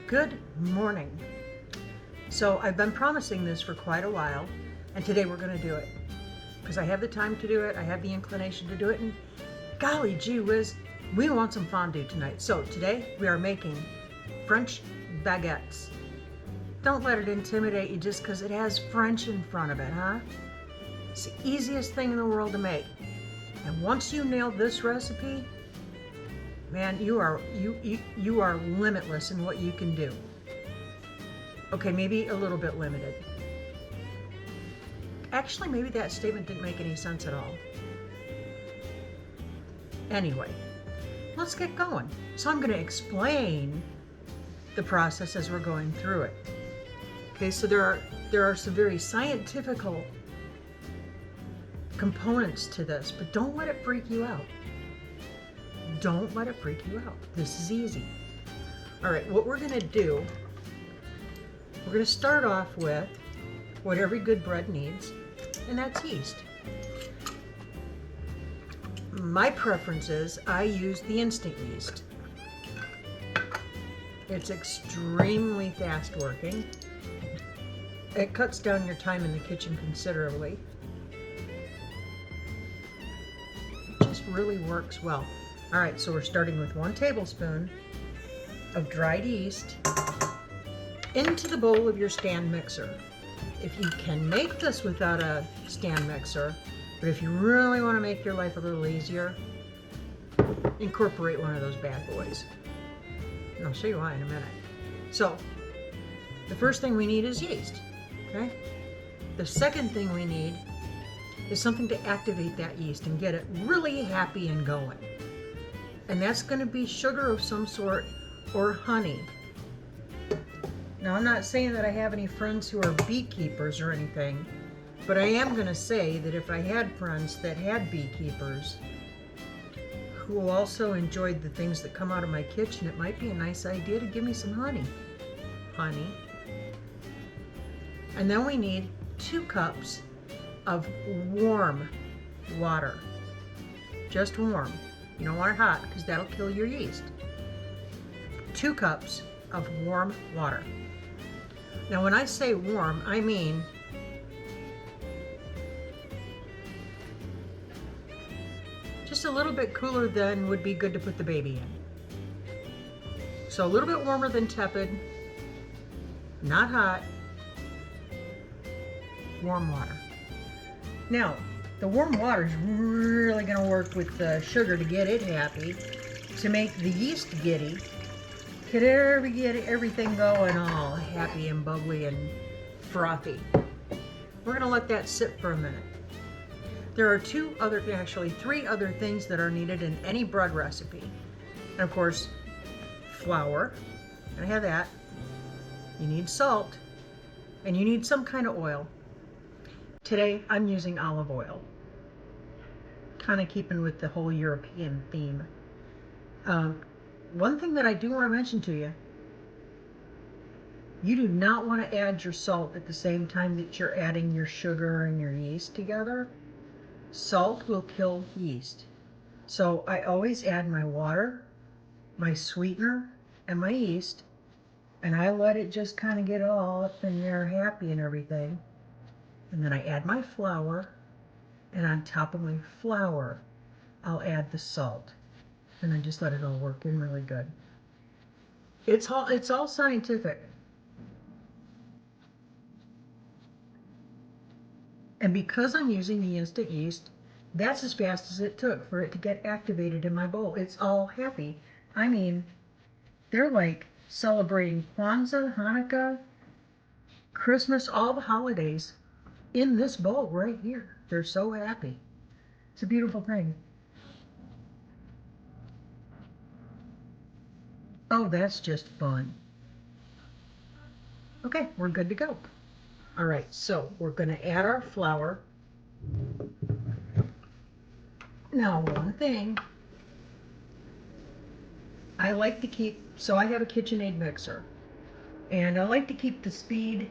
Good morning. So I've been promising this for quite a while, and today we're going to do it because I have the time to do it, I have the inclination to do it, and golly gee whiz, we want some fondue tonight. So today we are making French baguettes. Don't let it intimidate you just because it has French in front of it, huh? It's the easiest thing in the world to make. And once you nail this recipe, man, you are limitless in what you can do. Okay, maybe a little bit limited. Actually, maybe that statement didn't make any sense at all. Anyway, let's get going. So I'm going to explain the process as we're going through it. Okay, so there are some very scientific components to this, but don't let it freak you out. Don't let it freak you out. This is easy. All right, what we're going to do, we're going to start off with what every good bread needs, and that's yeast. My preference is I use the instant yeast. It's extremely fast working. It cuts down your time in the kitchen considerably. It just really works well. All right, so we're starting with 1 tablespoon of dried yeast into the bowl of your stand mixer. If you can make this without a stand mixer, but if you really want to make your life a little easier, incorporate one of those bad boys. And I'll show you why in a minute. So, the first thing we need is yeast, okay? The second thing we need is something to activate that yeast and get it really happy and going. And that's going to be sugar of some sort or honey. Now, I'm not saying that I have any friends who are beekeepers or anything, but I am going to say that if I had friends that had beekeepers who also enjoyed the things that come out of my kitchen, it might be a nice idea to give me some honey. Honey. And then we need 2 cups of warm water. Just warm. You don't want it hot because that'll kill your yeast. 2 cups of warm water. Now when I say warm, I mean just a little bit cooler than would be good to put the baby in. So a little bit warmer than tepid, not hot, warm water. Now, the warm water is really going to work with the sugar to get it happy, to make the yeast giddy, get everything going all happy and bubbly and frothy. We're going to let that sit for a minute. There are 3 other things that are needed in any bread recipe. And of course, flour, and I have that. You need salt, and you need some kind of oil. Today, I'm using olive oil, kind of keeping with the whole European theme. One thing that I do want to mention to you, you do not want to add your salt at the same time that you're adding your sugar and your yeast together. Salt will kill yeast. So I always add my water, my sweetener, and my yeast, and I let it just kind of get all up in there happy and everything. And then I add my flour, and on top of my flour, I'll add the salt. And then just let it all work in really good. It's all scientific. And because I'm using the instant yeast, that's as fast as it took for it to get activated in my bowl. It's all happy. I mean, they're like celebrating Kwanzaa, Hanukkah, Christmas, all the holidays in this bowl right here. They're so happy. It's a beautiful thing. Oh, that's just fun. Okay, we're good to go. All right, so we're going to add our flour. Now, one thing I like to keep, so I have a KitchenAid mixer, and I like to keep the speed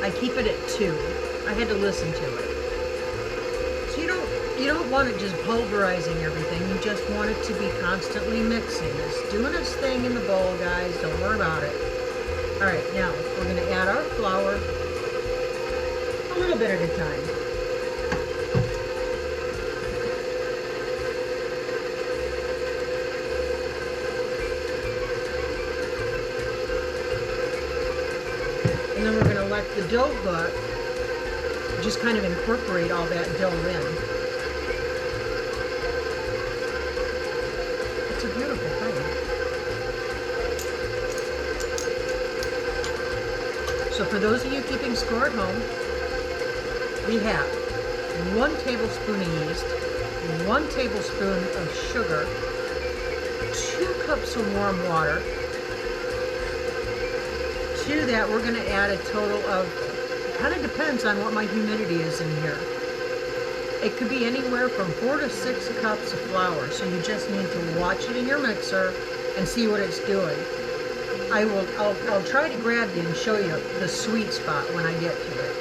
I keep it at 2. I had to listen to it. So you you don't want it just pulverizing everything. You just want it to be constantly mixing. It's doing its thing in the bowl, guys. Don't worry about it. All right, now we're going to add our flour a little bit at a time. And then we're going to let the dough cook, just kind of incorporate all that dough in. It's a beautiful thing. So for those of you keeping score at home, we have 1 tablespoon of yeast, 1 tablespoon of sugar, 2 cups of warm water. To that, we're going to add a total of, kind of depends on what my humidity is in here. It could be anywhere from 4 to 6 cups of flour, so you just need to watch it in your mixer and see what it's doing. I'll try to grab you and show you the sweet spot when I get to it.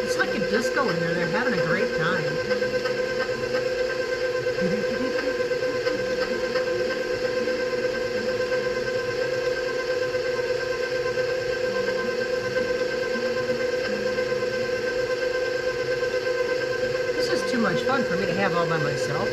It's like a disco in there. They're having a great time. This is too much fun for me to have all by myself.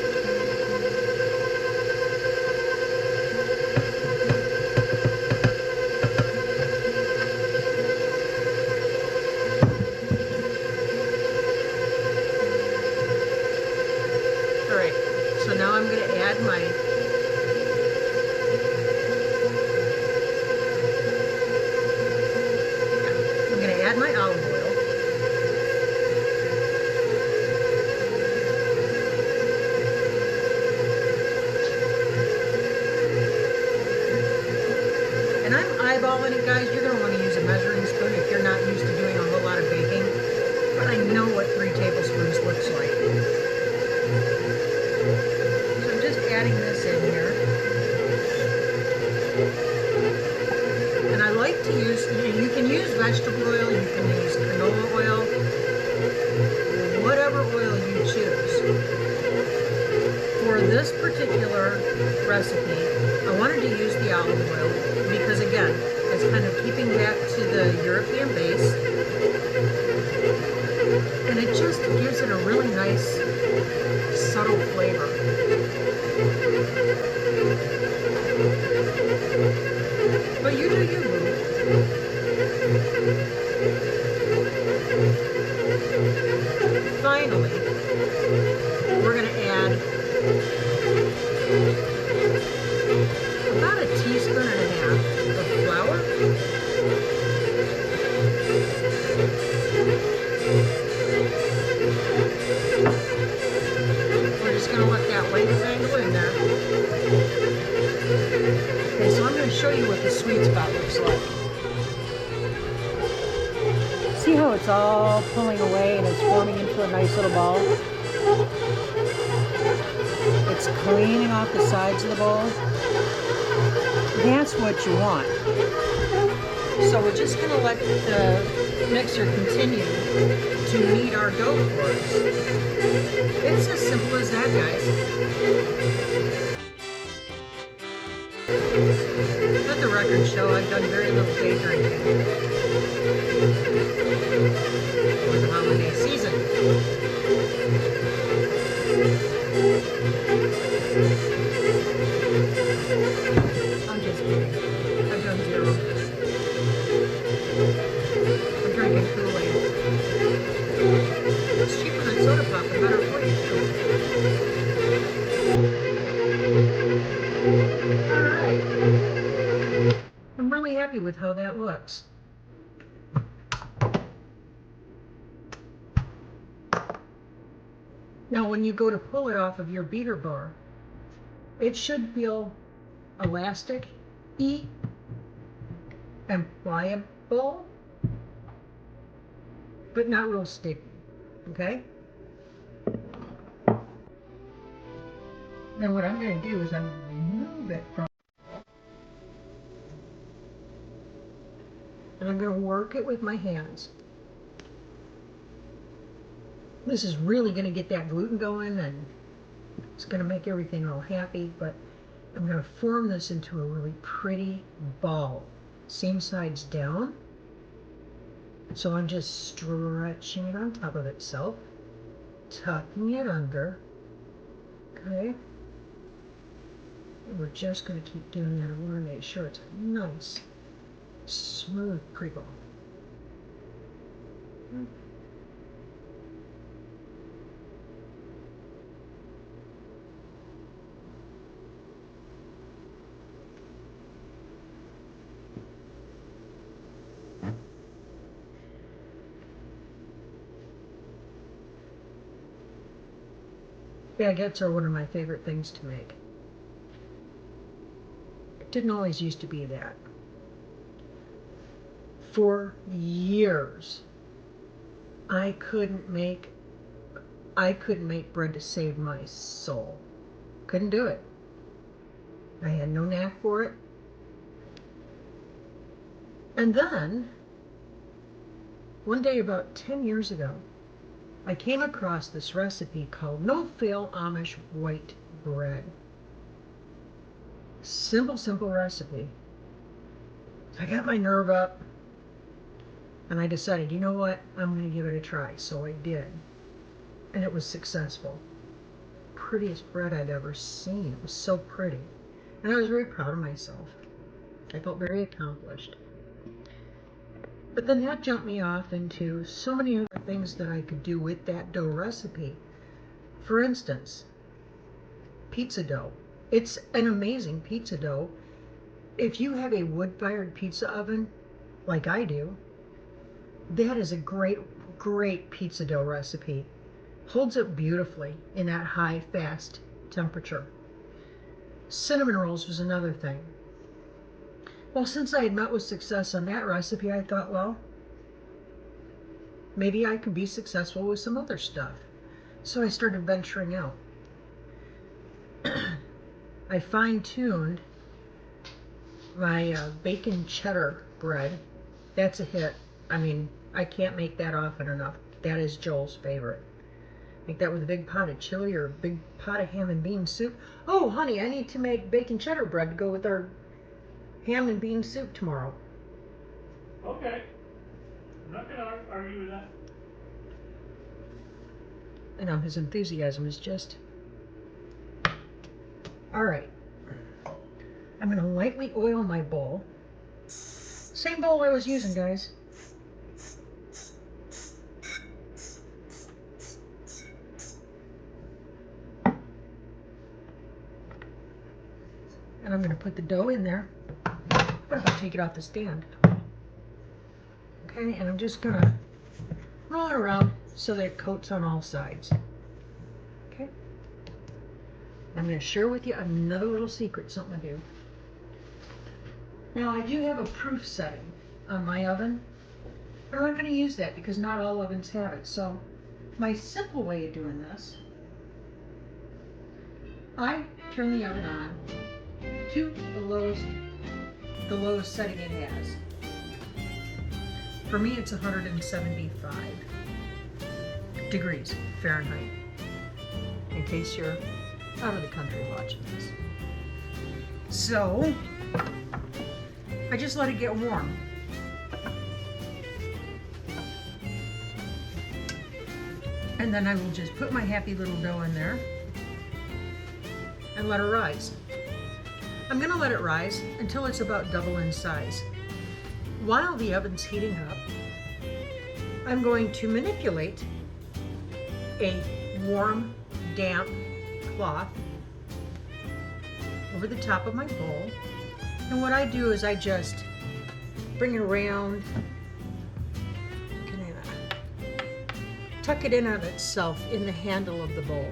So now I'm going to add my olive oil. And I'm eyeballing it, guys. You're going to want to use a measuring spoon if you're not used to doing a whole lot of baking. But I know what 3 tablespoons looks like. Adding this in here, and I like to use, you can use vegetable oil, you can use canola oil, whatever oil you choose. For this particular recipe, I wanted to use the olive oil because, again, it's kind of keeping back to the European base, and it just gives it a really nice subtle flavor. But you do you, boo. Finally, we're going to add about a teaspoon and a half of flour. We're just going to let that wing dangle in there. Okay, so I'm going to show you what the sweet spot looks like. See how it's all pulling away and it's forming into a nice little ball? It's cleaning off the sides of the bowl. That's what you want. So we're just going to let the mixer continue to knead our dough for us. It's as simple as that, guys. Let the record show I've done very little day drinking for the holiday season. I'm just kidding. I've done 0. I'm drinking Kool-Aid. It's cheaper than soda pop and better for you too. Alright. I'm really happy with how that looks. Now when you go to pull it off of your beater bar, it should feel elastic eat and pliable, but not real sticky. Okay? Then what I'm going to do is I'm going to remove it from, and I'm going to work it with my hands. This is really going to get that gluten going, and it's going to make everything all happy, but I'm going to form this into a really pretty ball, seam sides down. So I'm just stretching it on top of itself, tucking it under, okay? And we're just going to keep doing that. I want to make sure it's a nice, smooth pre-ball. Baguettes are one of my favorite things to make. It didn't always used to be that. For years, I couldn't make bread to save my soul. Couldn't do it. I had no knack for it. And then, one day about 10 years ago, I came across this recipe called No-Fail Amish White Bread. Simple, simple recipe. I got my nerve up, and I decided, you know what, I'm going to give it a try. So I did. And it was successful. Prettiest bread I'd ever seen. It was so pretty. And I was very proud of myself. I felt very accomplished. But then that jumped me off into so many other things that I could do with that dough recipe. For instance, pizza dough. It's an amazing pizza dough. If you have a wood-fired pizza oven, like I do, that is a great, great pizza dough recipe. Holds up beautifully in that high, fast temperature. Cinnamon rolls was another thing. Well, since I had met with success on that recipe, I thought, well, maybe I could be successful with some other stuff. So I started venturing out. I fine-tuned my bacon cheddar bread. That's a hit. I mean, I can't make that often enough. That is Joel's favorite. Make that with a big pot of chili or a big pot of ham and bean soup. Oh, honey, I need to make bacon cheddar bread to go with our ham and bean soup tomorrow. Okay. I'm not going to argue with that. I know, his enthusiasm is just... Alright. I'm going to lightly oil my bowl. Same bowl I was using, guys. And I'm going to put the dough in there. What if I take it off the stand? Okay, and I'm just going to roll it around so that it coats on all sides. Okay. I'm going to share with you another little secret, something I do. Now, I do have a proof setting on my oven. I'm not going to use that because not all ovens have it. So, my simple way of doing this, I turn the oven on to the lowest setting it has. For me, it's 175 degrees Fahrenheit, in case you're out of the country watching this. So, I just let it get warm. And then I will just put my happy little dough in there and let it rise. I'm going to let it rise until it's about double in size. While the oven's heating up, I'm going to manipulate a warm, damp cloth over the top of my bowl. And what I do is I just bring it around, tuck it in of itself in the handle of the bowl.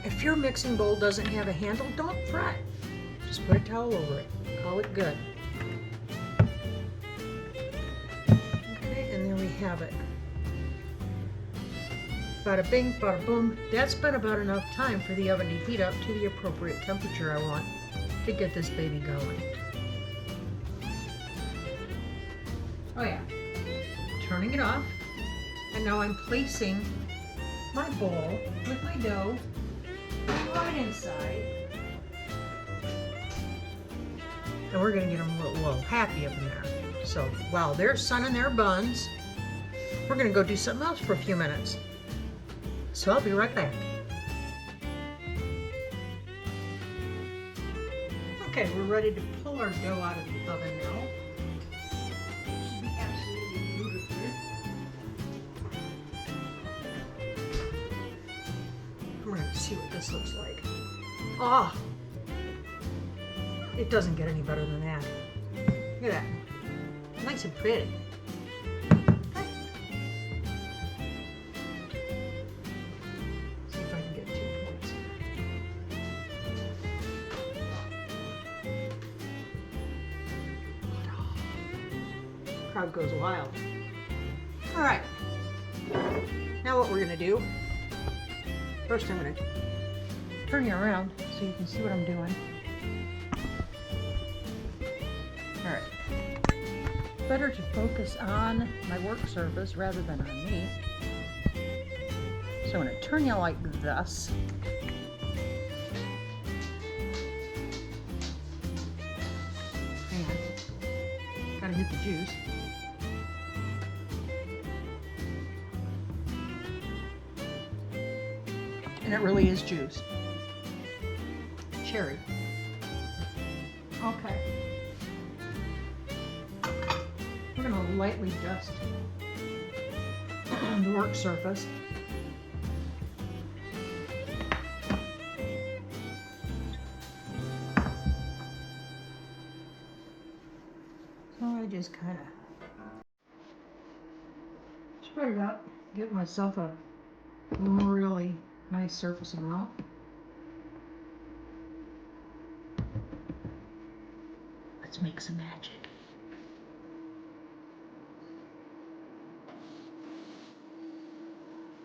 If your mixing bowl doesn't have a handle, don't fret. Just put a towel over it. call it good. Okay, and there we have it. Bada bing, bada boom. That's been about enough time for the oven to heat up to the appropriate temperature I want to get this baby going. Oh yeah. Turning it off. And now I'm placing my bowl with my dough right inside. And we're gonna get them a little happy up in there. So while they're sunning their buns, we're gonna go do something else for a few minutes. So I'll be right back. Okay, we're ready to pull our dough out of the oven now. It should be absolutely beautiful. We're going to see what this looks like. Ah! It doesn't get any better than that. Look at that. Nice and pretty. Crowd goes wild. All right. Now what we're gonna do? First, I'm gonna turn you around so you can see what I'm doing. All right. Better to focus on my work surface rather than on me. So I'm gonna turn you like this. Hang on. Gotta get the juice. And it really is juice. Cherry. Okay. We're going to lightly dust the work surface. So I just kind of spread it out, give myself a really nice surface amount. Let's make some magic.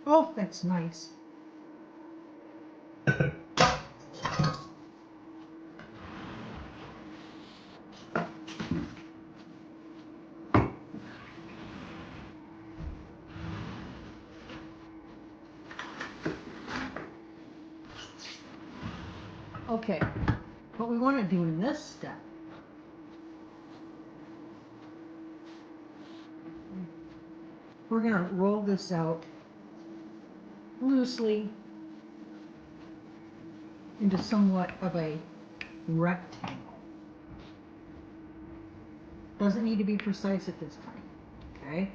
Oh, that's nice. Okay, what we want to do in this step we're going to roll this out loosely into somewhat of a rectangle. Doesn't need to be precise at this time. Okay?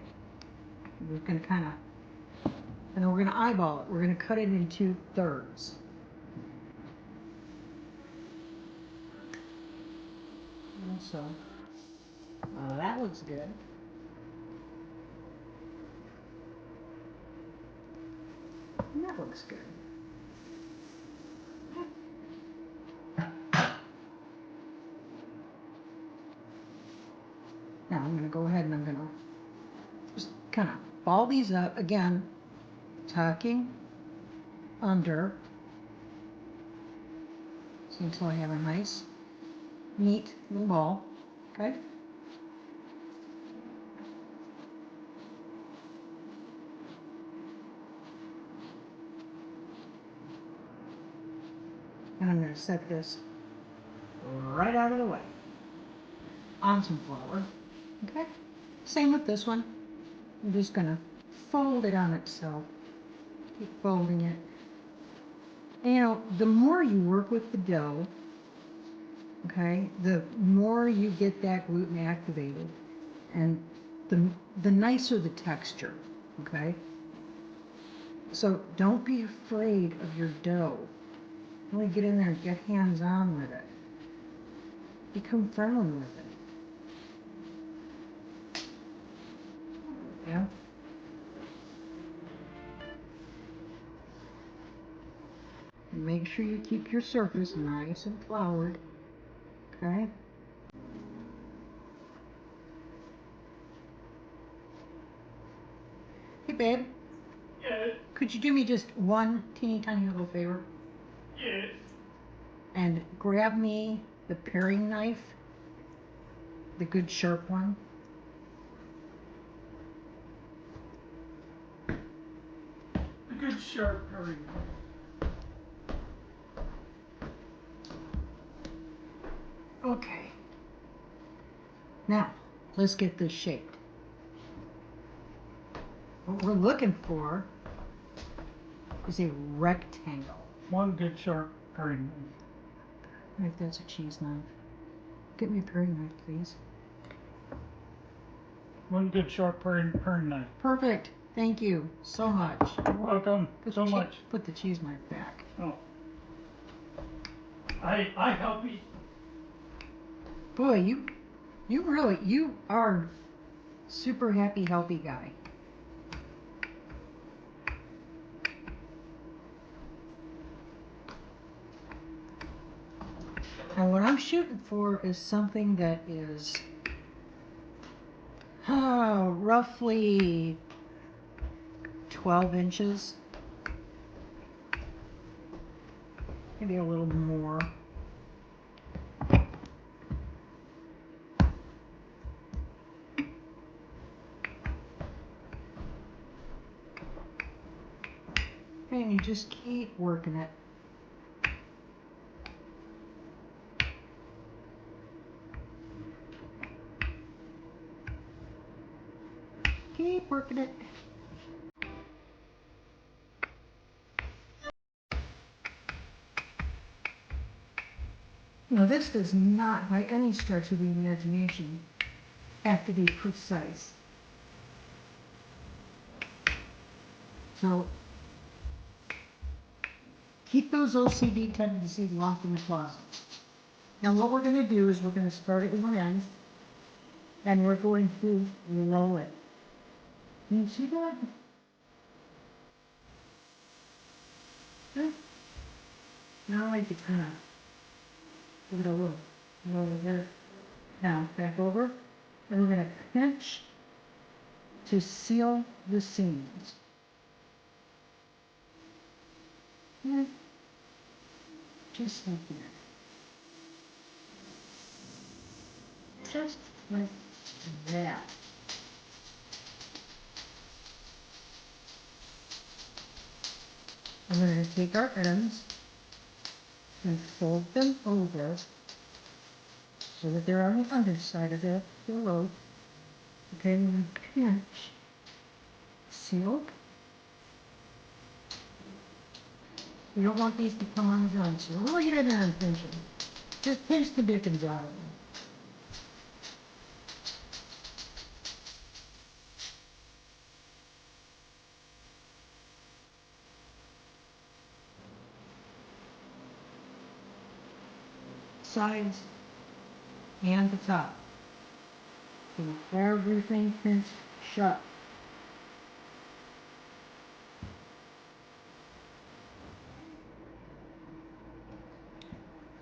We're going to kind of, and then we're going to eyeball it. We're going to cut it into thirds. And so, that looks good. And that looks good. Now I'm going to go ahead and I'm going to just kind of ball these up again, tucking under. See, until I have a nice, neat little ball. Okay? And I'm going to set this right out of the way on some flour. Okay? Same with this one. I'm just going to fold it on itself. Keep folding it. And, you know, the more you work with the dough, okay, the more you get that gluten activated, and the nicer the texture. Okay? So don't be afraid of your dough. Really get in there and get hands-on with it. Become friendly with it. Yeah. Make sure you keep your surface nice and floured. Okay? Hey, babe. Yes. Could you do me just one teeny tiny little favor? Yes. And grab me the paring knife, the good sharp one. A good sharp curry. Okay. Now, let's get this shaped. What we're looking for is a rectangle. One good sharp curry. If that's a cheese knife. Get me a paring knife, please. One good sharp paring knife. Perfect. Thank you so much. You're welcome. So much. Put the cheese knife back. Oh. I help you. Boy, you are super happy, healthy guy. And what I'm shooting for is something that is roughly 12 inches. Maybe a little more. And you just keep working it. Keep working it. Now this does not, by any stretch of the imagination, have to be precise. So keep those OCD tendencies locked in the closet. Now what we're going to do is we're going to start at one end and we're going to roll it. Can you see that? Yeah. Now I can kind of give it a look. Roll it there. Now back over and we're going to pinch to seal the seams. Yeah. Just like that. Just like that. I'm going to take our ends and fold them over so that they're on the underside of the loaf. Okay, and pinch, seal. You don't want these to come undone, so really get in there and pinch them. Just pinch the dickens out of them. Sides and the top. So everything pinched shut.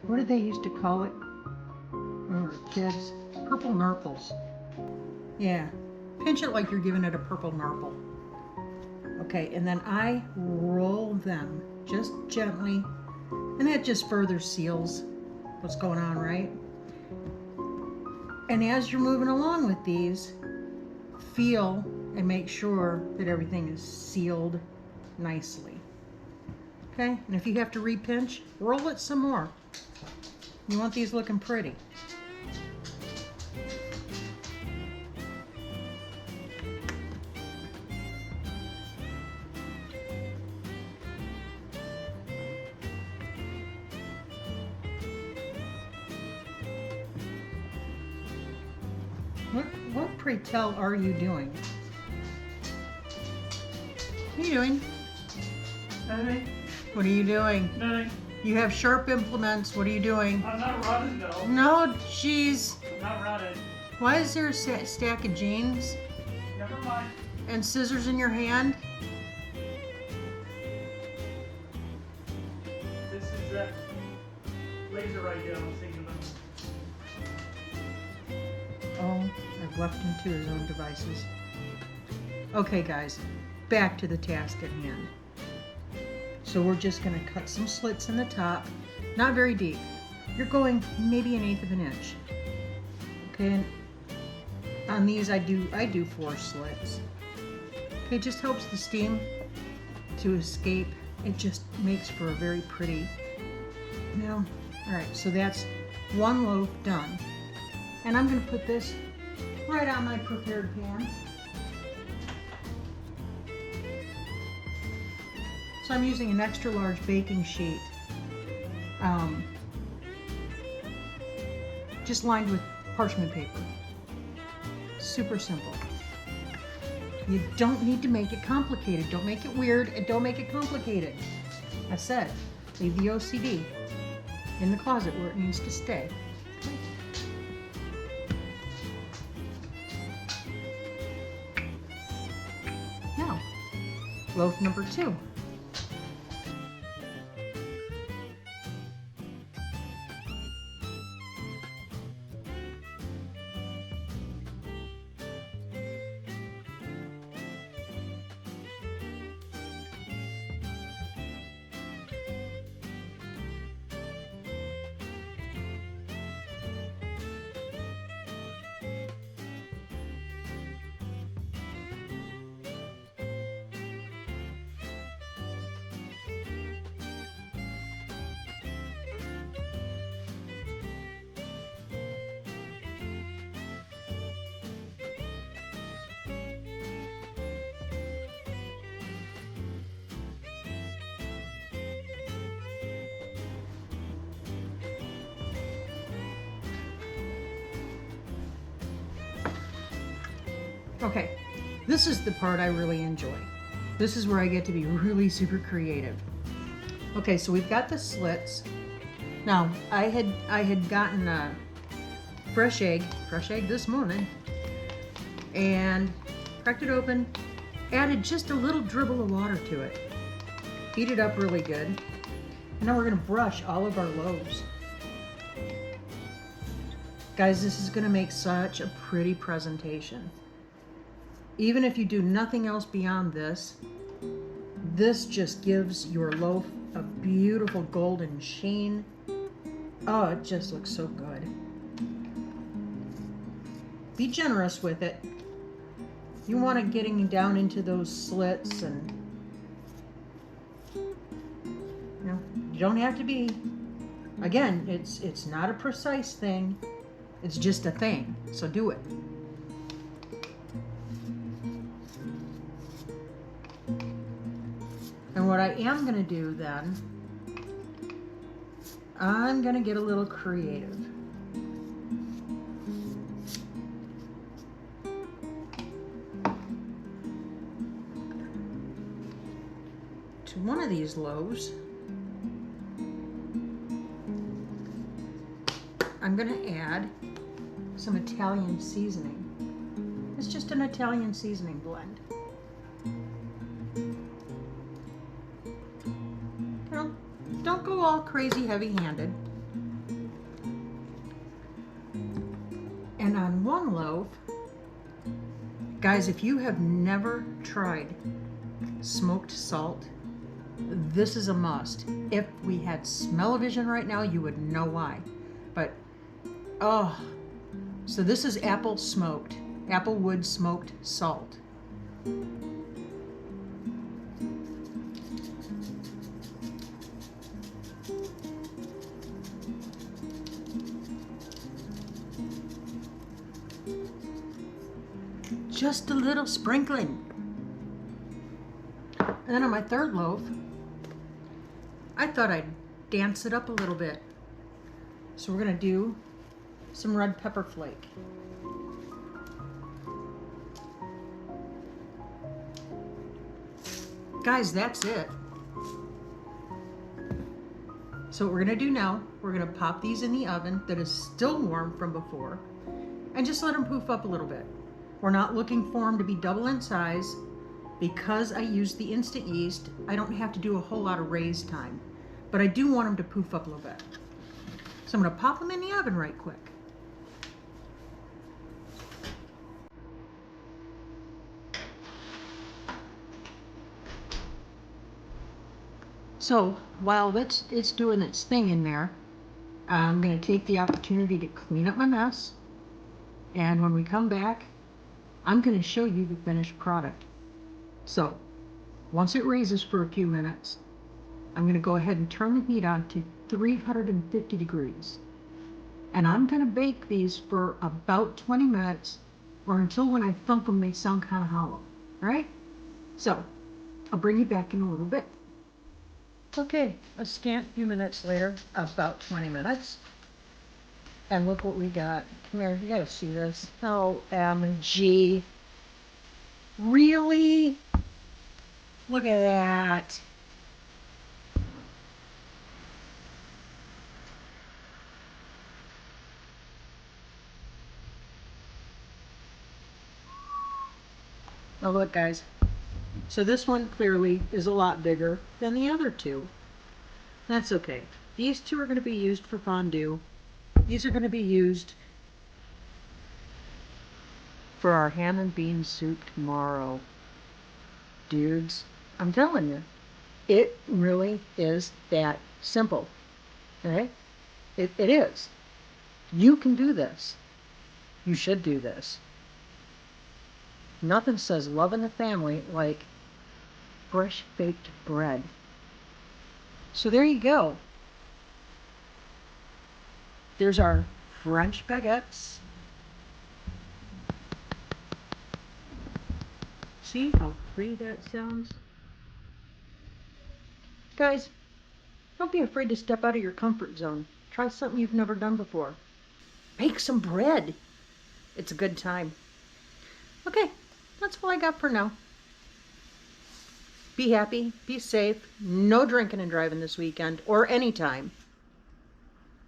What did they used to call it when we were kids? Purple nurples. Yeah, pinch it like you're giving it a purple nurple. Okay, and then I roll them just gently, and that just further seals what's going on, right? And as you're moving along with these, feel and make sure that everything is sealed nicely. Okay, and if you have to repinch, roll it some more. You want these looking pretty. What pray tell are you doing? What are you doing? Nothing. What are you doing? Nothing. You have sharp implements. What are you doing? I'm not running though. No, jeez. I'm not running. Why is there a stack of jeans Never mind. and scissors in your hand? This is that laser right here I was thinking about. Oh, I've left him to his own devices. Okay, guys. back to the task at hand. So we're just going to cut some slits in the top, not very deep. You're going maybe 1/8 of an inch. Okay, and on these I do 4 slits. Okay, it just helps the steam to escape. It just makes for a very pretty. Now, all right, so that's 1 loaf done. And I'm going to put this right on my prepared pan. So I'm using an extra large baking sheet, just lined with parchment paper. Super simple. You don't need to make it complicated. Don't make it weird and don't make it complicated. I said, leave the OCD in the closet where it needs to stay. Now, loaf number 2. Okay, this is the part I really enjoy. This is where I get to be really super creative. Okay, so we've got the slits. Now, I had gotten a fresh egg this morning, and cracked it open, added just a little dribble of water to it, beat it up really good, and now we're gonna brush all of our loaves. Guys, this is gonna make such a pretty presentation. Even if you do nothing else beyond this, this just gives your loaf a beautiful golden sheen. Oh, it just looks so good. Be generous with it. You want it getting down into those slits, and you don't have to be. Again, it's not a precise thing. It's just a thing. So do it. And what I am going to do then, I'm going to get a little creative. To one of these loaves, I'm going to add some Italian seasoning. It's just an Italian seasoning blend. Don't go all crazy heavy-handed. And on one loaf, guys, if you have never tried smoked salt, this is a must. If we had smell-o-vision right now, you would know why. But, oh, so this is applewood smoked salt. Just a little sprinkling. And then on my third loaf, I thought I'd dance it up a little bit. So we're gonna do some red pepper flake. Guys, that's it. So what we're gonna do now, we're gonna pop these in the oven that is still warm from before, and just let them poof up a little bit. We're not looking for them to be double in size. Because I use the instant yeast, I don't have to do a whole lot of raise time, but I do want them to poof up a little bit. So I'm gonna pop them in the oven right quick. So while it's doing its thing in there, I'm going to take the opportunity to clean up my mess. And when we come back, I'm going to show you the finished product. So once it raises for a few minutes, I'm going to go ahead and turn the heat on to 350 degrees. And I'm going to bake these for about 20 minutes or until when I thump them they sound kind of hollow. All right? So I'll bring you back in a little bit. Okay, a scant few minutes later, about 20 minutes. And look what we got. Come here, you gotta see this. OMG. Really? Look at that. Now look, guys. So this one clearly is a lot bigger than the other two. That's okay. These two are going to be used for fondue. These are going to be used for our ham and bean soup tomorrow. Dudes, I'm telling you, it really is that simple. Okay? It is. You can do this. You should do this. Nothing says love in the family like fresh baked bread. So there you go. There's our French baguettes. See how pretty that sounds? Guys, don't be afraid to step out of your comfort zone. Try something you've never done before. Bake some bread. It's a good time. Okay, that's all I got for now. Be happy, be safe, no drinking and driving this weekend or anytime.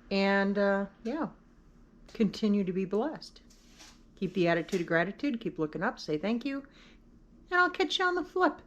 And yeah, continue to be blessed. Keep the attitude of gratitude, keep looking up, say thank you, and I'll catch you on the flip.